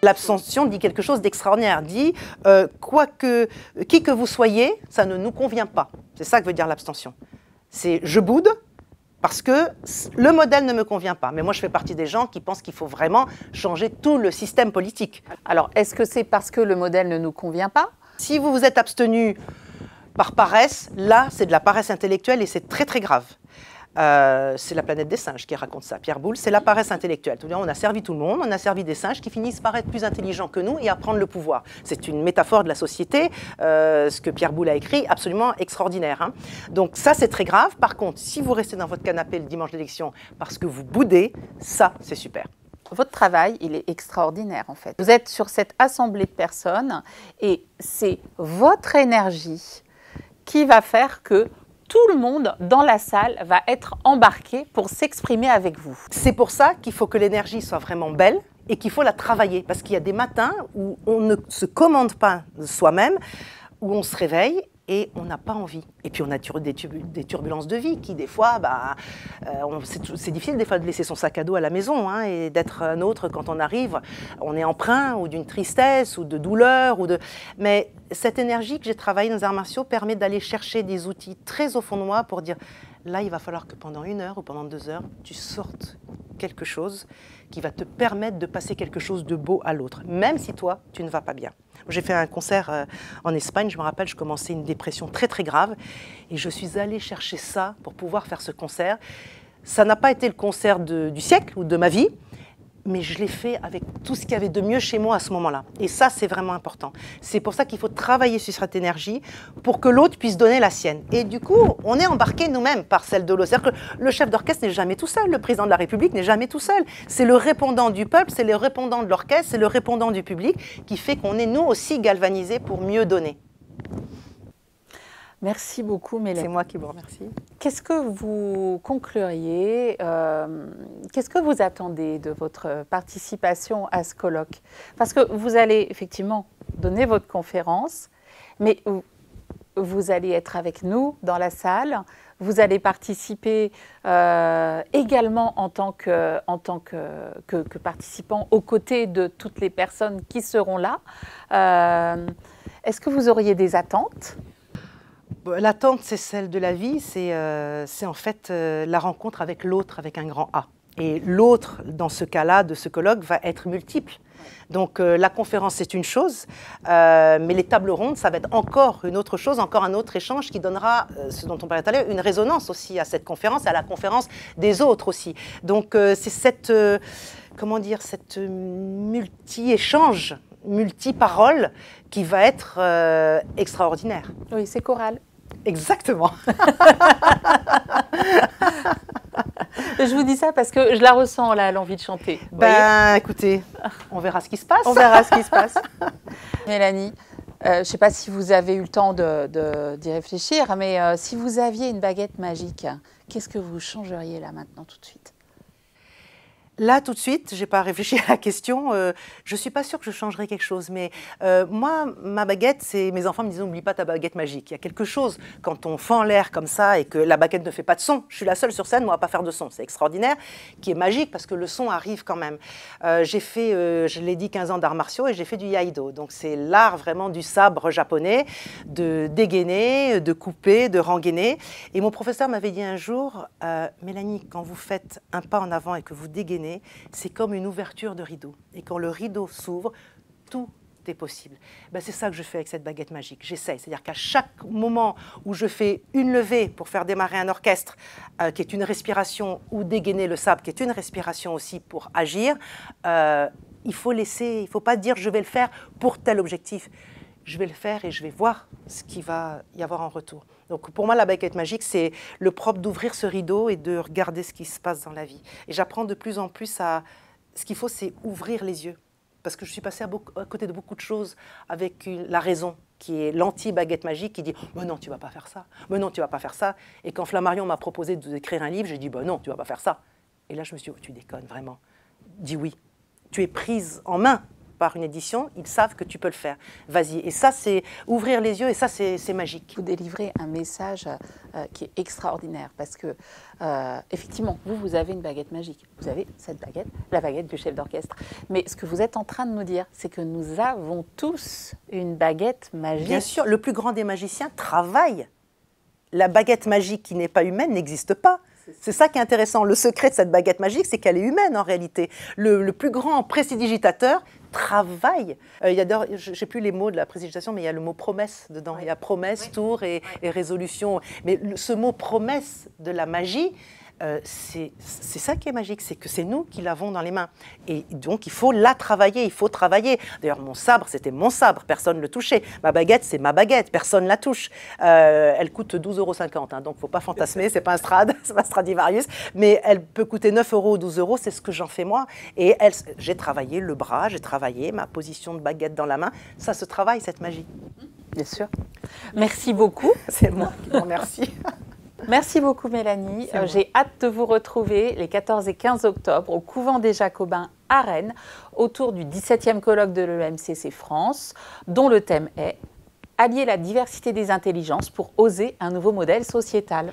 L'abstention dit quelque chose d'extraordinaire, dit qui que vous soyez, ça ne nous convient pas. C'est ça que veut dire l'abstention. C'est je boude parce que le modèle ne me convient pas. Mais moi, je fais partie des gens qui pensent qu'il faut vraiment changer tout le système politique. Alors, est-ce que c'est parce que le modèle ne nous convient pas? Si vous vous êtes abstenu par paresse, là, c'est de la paresse intellectuelle et c'est très très grave. C'est la planète des singes qui raconte ça, Pierre Boulle, c'est la paresse intellectuelle. On a servi tout le monde, on a servi des singes qui finissent par être plus intelligents que nous et à prendre le pouvoir. C'est une métaphore de la société, ce que Pierre Boulle a écrit, absolument extraordinaire. Hein. Donc ça, c'est très grave. Par contre, si vous restez dans votre canapé le dimanche d'élection parce que vous boudez, ça, c'est super. Votre travail, il est extraordinaire en fait. Vous êtes sur cette assemblée de personnes et c'est votre énergie qui va faire que tout le monde dans la salle va être embarqué pour s'exprimer avec vous. C'est pour ça qu'il faut que l'énergie soit vraiment belle et qu'il faut la travailler. Parce qu'il y a des matins où on ne se commande pas soi-même, où on se réveille et on n'a pas envie. Et puis on a des turbulences de vie qui, des fois, c'est difficile des fois de laisser son sac à dos à la maison hein, et d'être un autre quand on arrive. On est empreint ou d'une tristesse ou de douleur. Mais cette énergie que j'ai travaillée dans les arts martiaux permet d'aller chercher des outils très au fond de moi pour dire là, il va falloir que pendant 1 heure ou pendant 2 heures, tu sortes quelque chose qui va te permettre de passer quelque chose de beau à l'autre, même si toi, tu ne vas pas bien. J'ai fait un concert en Espagne, je me rappelle, je commençais une dépression très très grave et je suis allée chercher ça pour pouvoir faire ce concert. Ça n'a pas été le concert du siècle ou de ma vie, mais je l'ai fait avec tout ce qu'il y avait de mieux chez moi à ce moment-là. Et ça, c'est vraiment important. C'est pour ça qu'il faut travailler sur cette énergie pour que l'autre puisse donner la sienne. Et du coup, on est embarqué nous-mêmes par celle de l'autre. C'est-à-dire que le chef d'orchestre n'est jamais tout seul, le président de la République n'est jamais tout seul. C'est le répondant du peuple, c'est le répondant de l'orchestre, c'est le répondant du public qui fait qu'on est nous aussi galvanisés pour mieux donner. Merci beaucoup, Mélanie. C'est moi qui vous remercie. Qu'est-ce que vous concluriez, qu'est-ce que vous attendez de votre participation à ce colloque? Parce que vous allez effectivement donner votre conférence, mais vous allez être avec nous dans la salle, vous allez participer également en tant que participant aux côtés de toutes les personnes qui seront là. Est-ce que vous auriez des attentes ? L'attente, c'est celle de la vie, c'est en fait la rencontre avec l'autre, avec un grand A. Et l'autre, dans ce cas-là, de ce colloque, va être multiple. Donc la conférence, c'est une chose, mais les tables rondes, ça va être encore une autre chose, encore un autre échange qui donnera, ce dont on parlait tout à l'heure, une résonance aussi à cette conférence, à la conférence des autres aussi. Donc c'est cette, comment dire, cette multi-échange, multi-parole qui va être extraordinaire. Oui, c'est choral. Exactement. Je vous dis ça parce que je la ressens, là, l'envie de chanter. Écoutez, on verra ce qui se passe. On verra ce qui se passe. Mélanie, je ne sais pas si vous avez eu le temps d'y réfléchir, mais si vous aviez une baguette magique, qu'est-ce que vous changeriez là maintenant tout de suite ? Là, tout de suite, je n'ai pas réfléchi à la question. Je ne suis pas sûre que je changerais quelque chose. Mais moi, ma baguette, c'est mes enfants me disent « N'oublie pas ta baguette magique ». Il y a quelque chose, quand on fend l'air comme ça et que la baguette ne fait pas de son, je suis la seule sur scène, moi, à ne pas faire de son. C'est extraordinaire, qui est magique parce que le son arrive quand même. J'ai fait, je l'ai dit, 15 ans d'arts martiaux et j'ai fait du Iaido. Donc, c'est l'art vraiment du sabre japonais, de dégainer, de couper, de rengainer. Et mon professeur m'avait dit un jour « Mélanie, quand vous faites un pas en avant et que vous dégainez, c'est comme une ouverture de rideau. Et quand le rideau s'ouvre, tout est possible. » C'est ça que je fais avec cette baguette magique. J'essaye. C'est-à-dire qu'à chaque moment où je fais une levée pour faire démarrer un orchestre, qui est une respiration, ou dégainer le sabre, qui est une respiration aussi pour agir, il faut laisser, il ne faut pas dire je vais le faire pour tel objectif. Je vais le faire et je vais voir ce qu'il va y avoir en retour. Donc pour moi, la baguette magique, c'est le propre d'ouvrir ce rideau et de regarder ce qui se passe dans la vie. Et j'apprends de plus en plus à... Ce qu'il faut, c'est ouvrir les yeux. Parce que je suis passée à côté de beaucoup de choses avec la raison, qui est l'anti-baguette magique, qui dit « Mais non, tu ne vas pas faire ça. Mais non, tu ne vas pas faire ça. » Et quand Flammarion m'a proposé d'écrire un livre, j'ai dit « Non, tu ne vas pas faire ça. » Et là, je me suis dit « Tu déconnes, vraiment. Dis oui. Tu es prise en main par une édition, ils savent que tu peux le faire. Vas-y. Et ça, c'est ouvrir les yeux et ça, c'est magique. Vous délivrez un message qui est extraordinaire parce que, effectivement, vous avez une baguette magique. Vous avez cette baguette, la baguette du chef d'orchestre. Mais ce que vous êtes en train de nous dire, c'est que nous avons tous une baguette magique. Bien sûr, le plus grand des magiciens travaille. La baguette magique qui n'est pas humaine n'existe pas. C'est ça qui est intéressant. Le secret de cette baguette magique, c'est qu'elle est humaine en réalité. Le plus grand prestidigitateur travaille. Je ne sais plus les mots de la prestidigitation, mais il y a le mot promesse dedans. Ouais. Il y a promesse, tour et résolution. Mais ce mot promesse de la magie, c'est ça qui est magique, c'est que c'est nous qui l'avons dans les mains. Et donc, il faut la travailler, il faut travailler. D'ailleurs, mon sabre, c'était mon sabre, personne ne le touchait. Ma baguette, c'est ma baguette, personne ne la touche. Elle coûte 12,50 €, hein, donc il ne faut pas fantasmer, c'est pas un Strad, c'est pas Stradivarius, mais elle peut coûter 9 € ou 12 €, c'est ce que j'en fais moi. Et j'ai travaillé le bras, j'ai travaillé ma position de baguette dans la main. Ça se travaille, cette magie. Bien sûr. Merci beaucoup. C'est moi qui vous remercie. Merci beaucoup Mélanie. J'ai hâte de vous retrouver les 14 et 15 octobre au Couvent des Jacobins à Rennes autour du 17e colloque de l'EMCC France dont le thème est « Allier la diversité des intelligences pour oser un nouveau modèle sociétal ».